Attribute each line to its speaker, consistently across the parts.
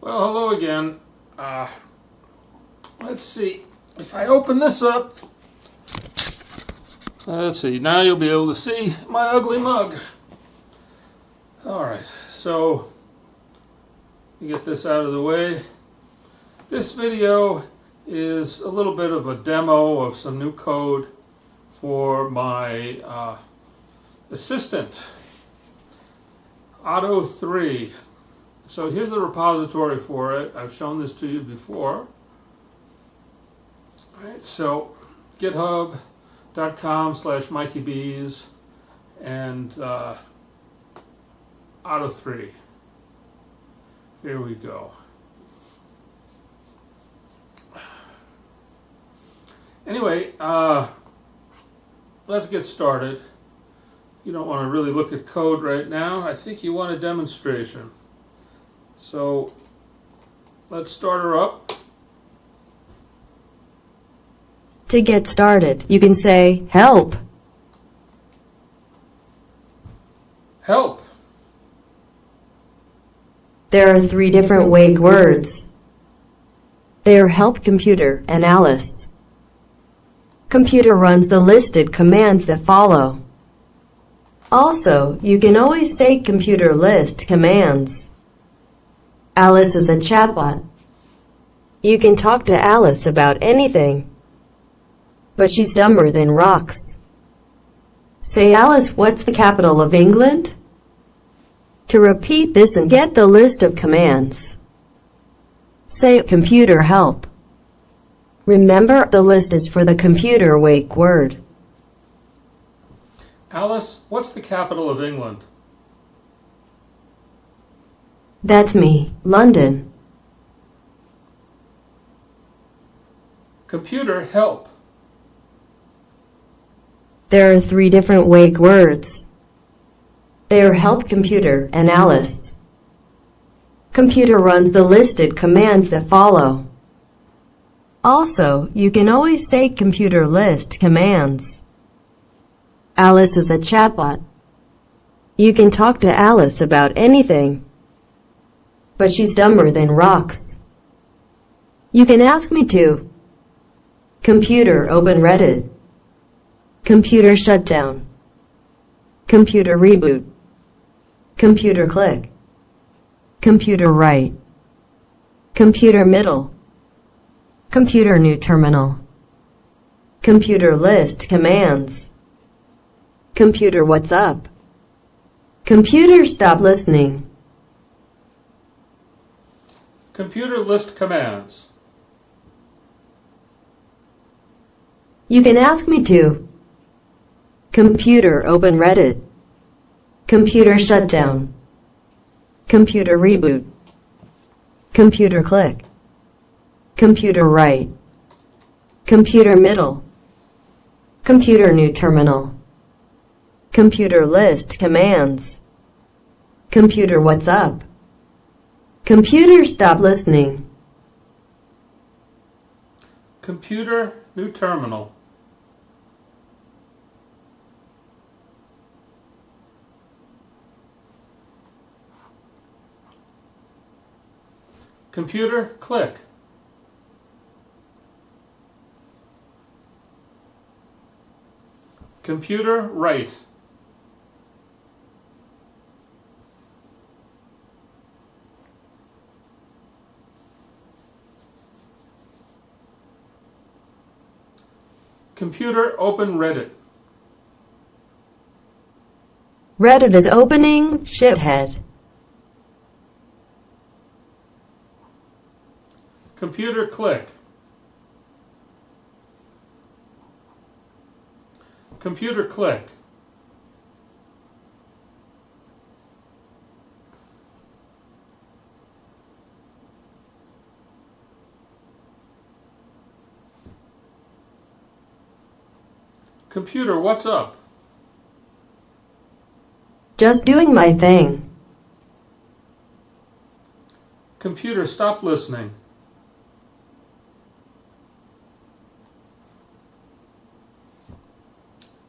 Speaker 1: Well, hello again. Let's see. If I open this up, let's see. Now you'll be able to see my ugly mug. All right. So, to get this out of the way, this video is a little bit of a demo of some new code for my assistant, thru. So here's the repository for it. I've shown this to you before. All right, so github.com/MikeyBees and thru. Here we go. Anyway, let's get started. You don't want to really look at code right now. I think you want a demonstration. So let's start her up.
Speaker 2: To get started, you can say, help.
Speaker 1: Help.
Speaker 2: There are 3 different wake words. They are help, computer, and Alice. Computer runs the listed commands that follow. Also, you can always say computer list commands. Alice is a chatbot. You can talk to Alice about anything. But she's dumber than rocks. Say, Alice, what's the capital of England? To repeat this and get the list of commands, say computer help. Remember, the list is for the computer wake word.
Speaker 1: Alice, what's the capital of England?
Speaker 2: That's me, London.
Speaker 1: Computer help.
Speaker 2: There are 3 different wake words. They are help, computer, and Alice. Computer runs the listed commands that follow. Also, you can always say computer list commands. Alice is a chatbot. You can talk to Alice about anything. But she's dumber than rocks. You can ask me to. Computer open Reddit. Computer shutdown. Computer reboot. Computer click. Computer right. Computer middle. Computer new terminal. Computer list commands. Computer what's up. Computer stop listening.
Speaker 1: Computer list commands.
Speaker 2: You can ask me to. Computer open Reddit. Computer shutdown. Computer reboot. Computer click. Computer right. Computer middle. Computer new terminal. Computer list commands. Computer what's up. Computer stop listening.
Speaker 1: Computer new terminal. Computer click. Computer right. Computer open Reddit.
Speaker 2: Reddit is opening, shithead.
Speaker 1: Computer click. Computer click. Computer, what's up?
Speaker 2: Just doing my thing.
Speaker 1: Computer, stop listening.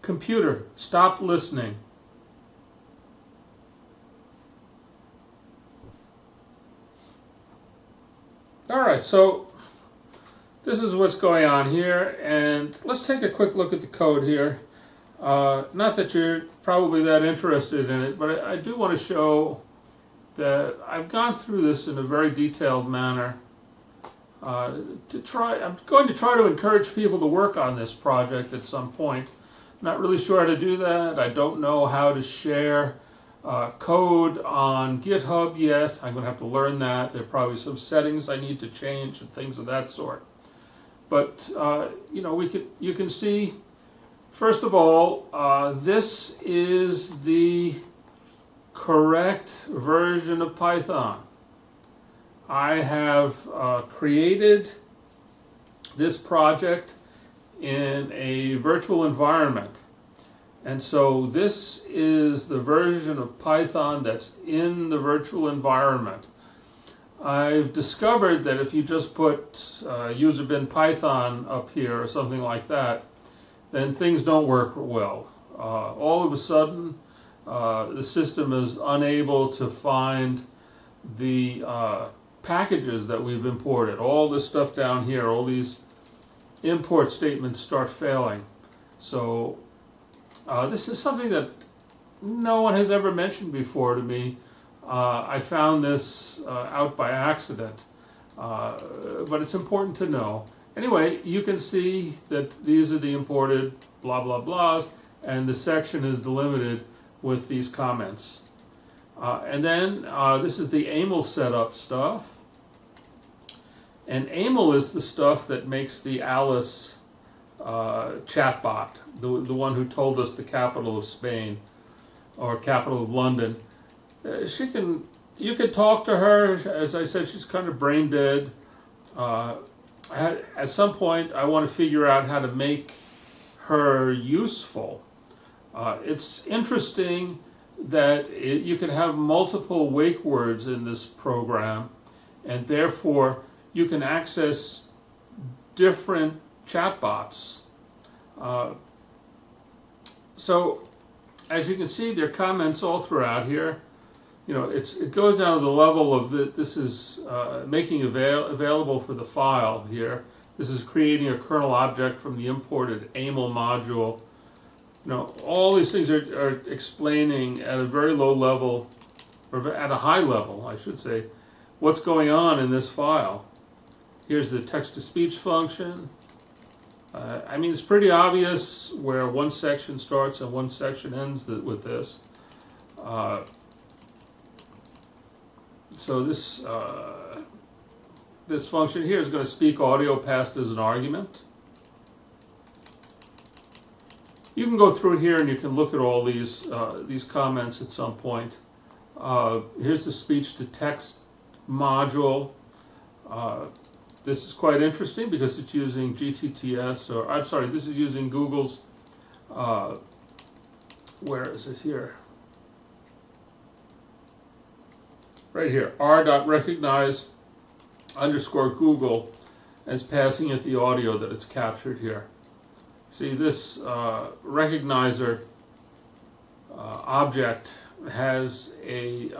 Speaker 1: Computer, stop listening. All right, so this is what's going on here, and let's take a quick look at the code here. Not that you're probably that interested in it, but I do want to show that I've gone through this in a very detailed manner. I'm going to try to encourage people to work on this project at some point. Not really sure how to do that. I don't know how to share code on GitHub yet. I'm going to have to learn that. There are probably some settings I need to change and things of that sort. But you know, you can see, first of all, this is the correct version of Python. I have created this project in a virtual environment. And so this is the version of Python that's in the virtual environment. I've discovered that if you just put user bin Python up here or something like that, then things don't work well. All of a sudden, the system is unable to find the packages that we've imported. All this stuff down here, all these import statements start failing. So this is something that no one has ever mentioned before to me. I found this out by accident, but it's important to know. Anyway, you can see that these are the imported blah blah blahs, and the section is delimited with these comments. And then this is the AML setup stuff. And AML is the stuff that makes the Alice chatbot, the one who told us the capital of Spain or capital of London. You can talk to her. As I said, she's kind of brain dead. At some point, I want to figure out how to make her useful. It's interesting that you can have multiple wake words in this program, and therefore you can access different chatbots. So as you can see, there are comments all throughout here. You know, it goes down to the level of this is making available for the file here. This is creating a kernel object from the imported AML module. You know, all these things are explaining at a very low level, or at a high level, I should say, what's going on in this file. Here's the text-to-speech function. I mean, it's pretty obvious where one section starts and one section ends with this. So this function here is going to speak audio passed as an argument. You can go through here and you can look at all these comments at some point. Here's the speech-to-text module. This is quite interesting because it's using GTTS, or I'm sorry, this is using Google's, where is it here? Right here, r.recognize_Google, and it's passing it the audio that it's captured here. See, this recognizer object has a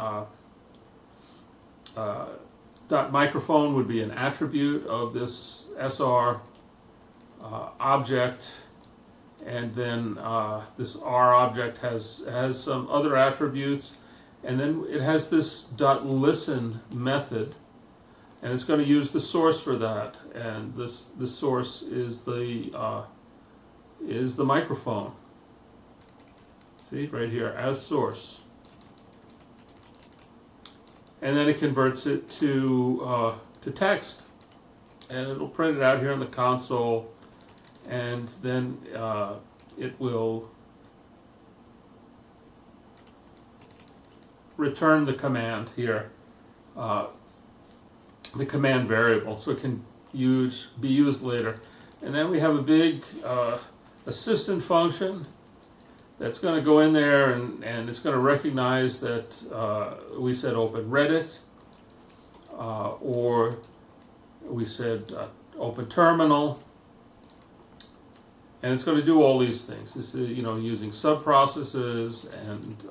Speaker 1: .microphone would be an attribute of this SR object, and then this R object has some other attributes, and then it has this .listen method, and it's going to use the source for that, and the source is the microphone. See, right here, as source. And then it converts it to text, and it'll print it out here on the console, and then it will return the command here, the command variable, so it can be used later. And then we have a big assistant function that's going to go in there, and it's going to recognize that we said open Reddit, or we said open terminal, and it's going to do all these things. This is, you know, using subprocesses and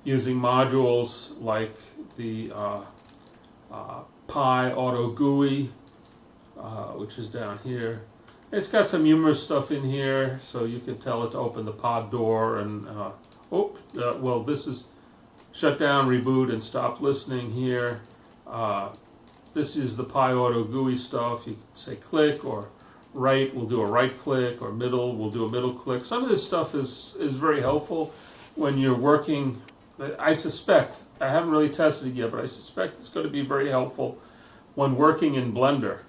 Speaker 1: using modules like the Pi Auto GUI, which is down here. It's got some humorous stuff in here, so you can tell it to open the pod door and, well, this is shut down, reboot, and stop listening here. This is the Pi Auto GUI stuff. You can say click, or right, we'll do a right click, or middle, we'll do a middle click. Some of this stuff is very helpful when you're working. I suspect, I haven't really tested it yet, but I suspect it's going to be very helpful when working in Blender,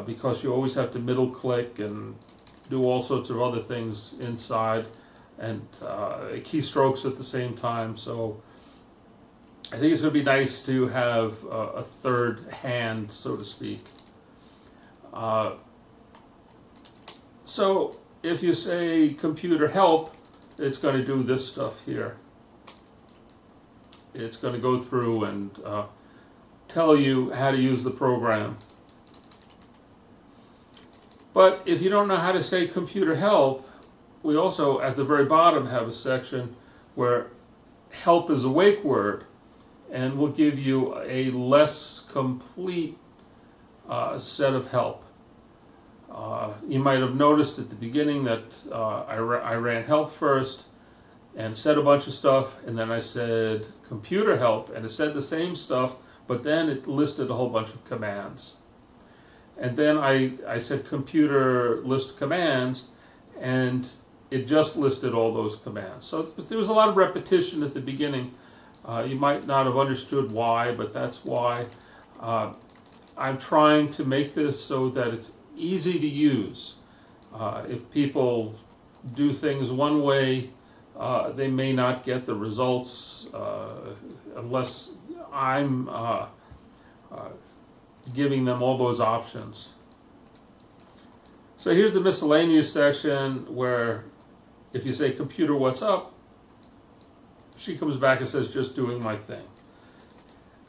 Speaker 1: because you always have to middle click and do all sorts of other things inside, and keystrokes at the same time. So I think it's going to be nice to have a third hand, so to speak. So if you say computer help, it's going to do this stuff here. It's going to go through and tell you how to use the program. But if you don't know how to say computer help, we also at the very bottom have a section where help is a wake word, and we'll give you a less complete set of help. You might have noticed at the beginning that I ran help first and said a bunch of stuff, and then I said computer help, and it said the same stuff, but then it listed a whole bunch of commands. And then I said computer list commands, and it just listed all those commands. So there was a lot of repetition at the beginning. You might not have understood why, but that's why. I'm trying to make this so that it's easy to use. If people do things one way, they may not get the results unless I'm giving them all those options. So here's the miscellaneous section where if you say computer what's up, she comes back and says just doing my thing.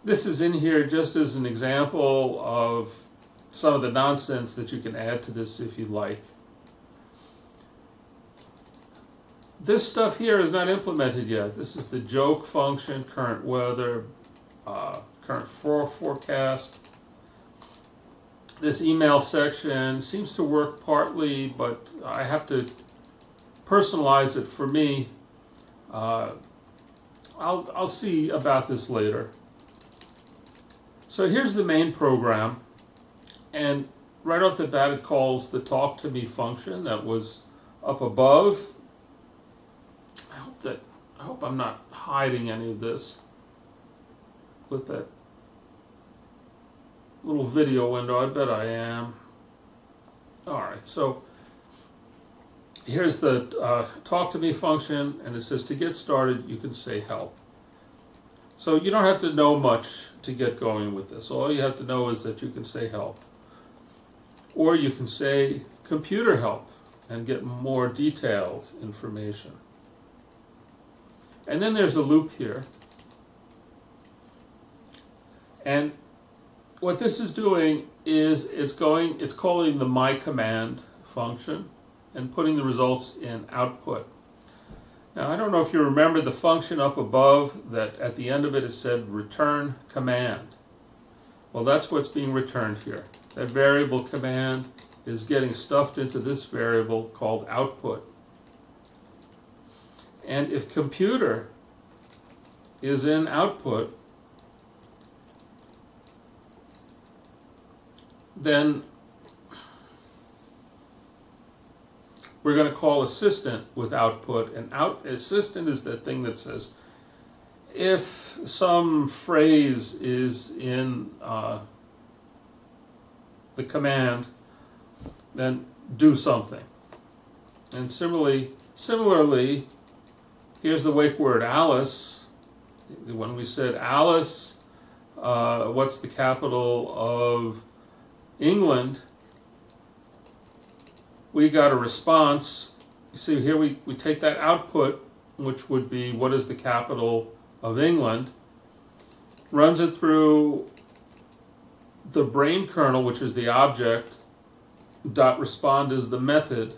Speaker 1: This is in here just as an example of some of the nonsense that you can add to this if you like. This stuff here is not implemented yet. This is the joke function, current weather, current forecast. This email section seems to work partly, but I have to personalize it for me. I'll see about this later. So here's the main program, and right off the bat it calls the talk to me function that was up above. I hope I'm not hiding any of this with that little video window. I bet I am. All right, so here's the talk to me function, and it says to get started you can say help. So you don't have to know much to get going with this. All you have to know is that you can say help. Or you can say computer help and get more detailed information. And then there's a loop here. And what this is doing is it's calling the my command function and putting the results in output. Now, I don't know if you remember the function up above that at the end of it said return command. Well, that's what's being returned here. That variable command is getting stuffed into this variable called output. And if computer is in output, then we're going to call assistant with output, and assistant is that thing that says if some phrase is in the command, then do something. And similarly, here's the wake word Alice. When we said Alice, what's the capital of England? We got a response. You see here we take that output, which would be what is the capital of England, runs it through the brain kernel, which is the object, dot respond is the method,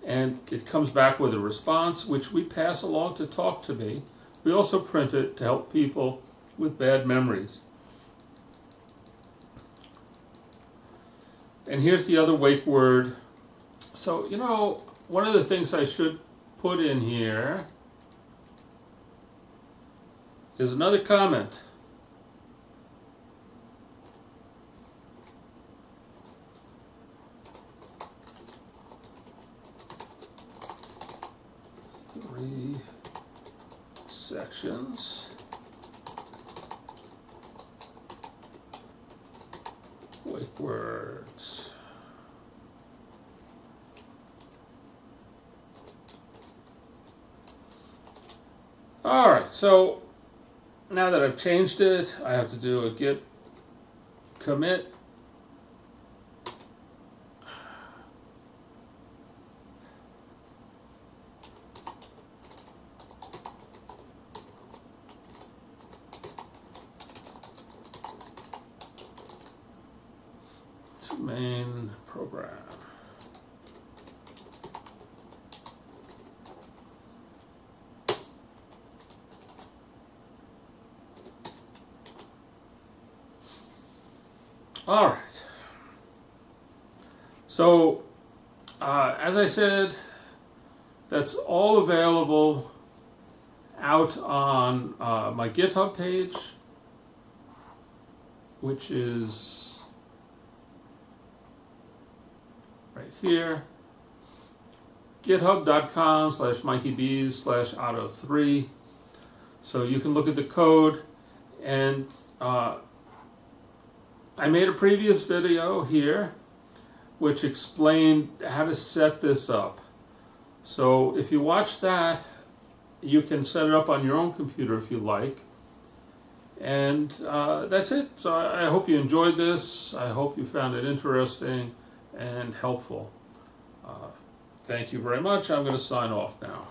Speaker 1: and it comes back with a response which we pass along to talk to me. We also print it to help people with bad memories. And here's the other wake word. So, you know, one of the things I should put in here is another comment. Three sections. Wake words. All right, so now that I've changed it, I have to do a git commit. To main program. All right. So, as I said, that's all available out on my GitHub page, which is right here, github.com/MikeyBees/auto3. So you can look at the code, and I made a previous video here which explained how to set this up. So if you watch that, you can set it up on your own computer if you like. And that's it. So I hope you enjoyed this. I hope you found it interesting and helpful. Thank you very much. I'm going to sign off now.